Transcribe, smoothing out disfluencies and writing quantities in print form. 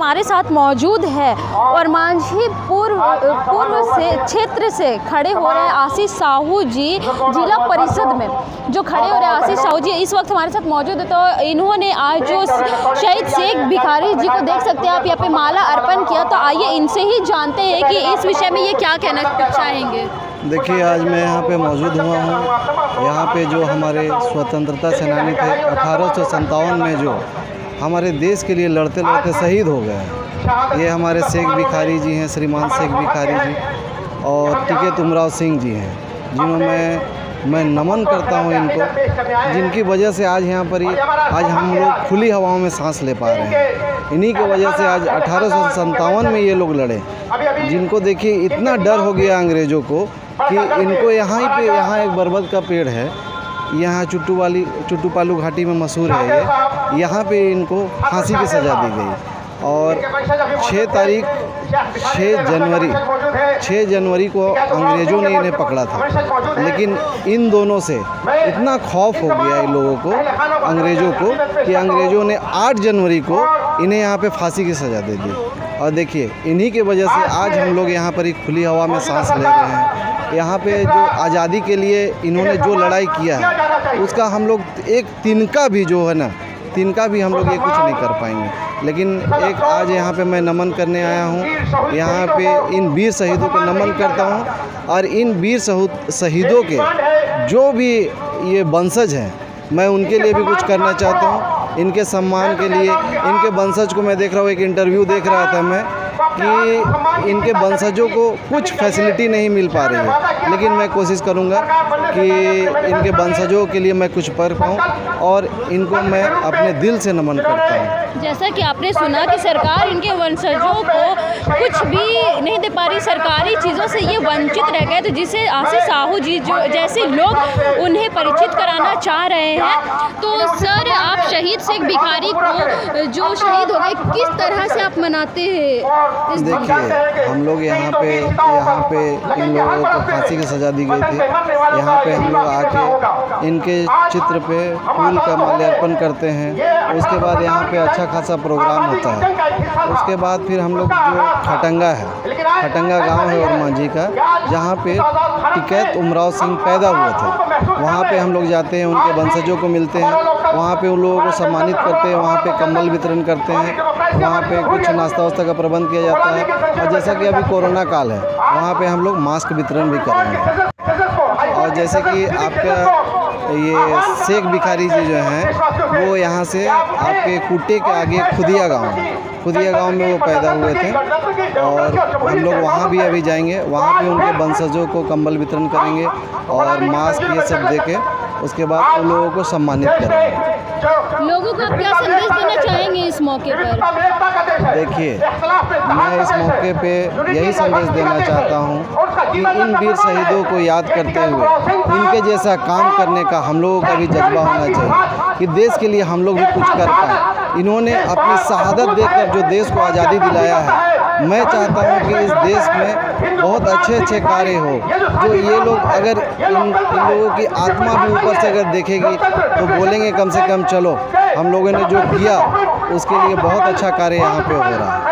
हमारे साथ मौजूद है और मांझी पूर्व से क्षेत्र से खड़े हो रहे हैं आशीष साहू जी, जिला परिषद में जो खड़े हो रहे हैं आशीष साहू जी इस वक्त हमारे साथ मौजूद है। तो इन्होंने आज जो शहीद शेख भिखारी जी को देख सकते हैं आप, यहाँ पे माला अर्पण किया। तो आइए इनसे ही जानते हैं कि इस विषय में ये क्या कहना चाहेंगे। देखिए, आज मैं यहाँ पे मौजूद हुआ हूँ। यहाँ पे जो हमारे स्वतंत्रता सेनानी थे 1857 में जो हमारे देश के लिए लड़ते लड़ते शहीद हो गए, ये हमारे शेख भिखारी जी हैं, श्रीमान शेख भिखारी जी और टिकैत उमराव सिंह जी हैं, जिन्होंने मैं नमन करता हूँ इनको, जिनकी वजह से आज यहाँ पर आज हम लोग खुली हवाओं में सांस ले पा रहे हैं। इन्हीं की वजह से आज 1857 में ये लोग लड़े, जिनको देखिए इतना डर हो गया अंग्रेज़ों को कि इनको यहाँ एक बरगद का पेड़ है, यहाँ चुट्टूपालू घाटी में मशहूर है ये, यहाँ पे इनको फांसी की सज़ा दी गई। और 6 जनवरी को अंग्रेज़ों ने इन्हें पकड़ा था, लेकिन इन दोनों से इतना खौफ हो गया इन लोगों को, अंग्रेज़ों को, कि अंग्रेज़ों ने 8 जनवरी को इन्हें यहाँ पे फांसी की सज़ा दे दी। और देखिए, इन्हीं की वजह से आज हम लोग यहाँ पर एक खुली हवा में सांस ले रहे हैं। यहाँ पे जो आज़ादी के लिए इन्होंने जो लड़ाई किया है उसका हम लोग एक तिनका भी जो है ना, तिनका भी हम लोग ये कुछ नहीं कर पाएंगे। लेकिन एक आज यहाँ पे मैं नमन करने आया हूँ, यहाँ पे इन वीर शहीदों को नमन करता हूँ। और इन वीर शहीदों के जो भी ये वंशज हैं, मैं उनके लिए भी कुछ करना चाहता हूँ, इनके सम्मान के लिए। इनके वंशज को मैं देख रहा हूँ, एक इंटरव्यू देख रहा था मैं कि इनके वंशजों को कुछ फैसिलिटी नहीं मिल पा रही है, लेकिन मैं कोशिश करूंगा कि इनके वंशजों के लिए मैं कुछ कर पाऊँ, और इनको मैं अपने दिल से नमन करता हूँ। जैसा कि आपने सुना कि सरकार इनके वंशजों को कुछ भी नहीं दे पा रही, सरकारी चीज़ों से ये वंचित रह गए, तो जिसे आशीष साहू जी जो जैसे लोग उन्हें परिचित कराना चाह रहे हैं। तो सर, आप शहीद शेख भिखारी को जो शहीद हो गए, किस तरह से आप मनाते हैं? देखिए, हम लोग यहाँ पे इन लोगों को फांसी की सज़ा दी गई थी। यहाँ पे हम लोग आके इनके चित्र पे फूल का माल्यार्पण करते हैं। उसके बाद यहाँ पे अच्छा खासा प्रोग्राम होता है। उसके बाद फिर हम लोग जो खटंगा गांव है और मांझी का, जहाँ पे टिकैत उमराव सिंह पैदा हुए थे, वहाँ पे हम लोग जाते हैं, उनके वंशजों को मिलते हैं, वहाँ पे उन लोगों को सम्मानित करते हैं, वहाँ पे कंबल वितरण करते हैं, वहाँ पे कुछ नाश्ता वास्ता का प्रबंध किया जाता है। और जैसा कि अभी कोरोना काल है, वहाँ पे हम लोग मास्क वितरण भी करेंगे। और जैसे कि आपका ये शेख भिखारी जी जो हैं, वो यहाँ से आपके कुट्टे के आगे खुदिया गांव में वो पैदा हुए थे, और हम लोग वहाँ भी अभी जाएंगे, वहाँ भी उनके वंशजों को कंबल वितरण करेंगे और मास्क ये सब देके उसके बाद उन लोगों को सम्मानित करेंगे। लोगों को आप क्या संदेश देना चाहेंगे इस मौके पर? देखिए, मैं इस मौके पे यही संदेश देना चाहता हूँ कि इन वीर शहीदों को याद करते हुए इनके जैसा काम करने का हम लोगों का भी जज्बा होना चाहिए कि देश के लिए हम लोग भी कुछ कर पाएँ। इन्होंने अपनी शहादत देकर जो देश को आज़ादी दिलाया है, मैं चाहता हूँ कि इस देश में बहुत अच्छे कार्य हो, जो ये लोग अगर इन लोगों की आत्मा भी ऊपर से अगर देखेगी तो बोलेंगे कम से कम चलो, हम लोगों ने जो किया उसके लिए बहुत अच्छा कार्य यहाँ पे हो रहा है।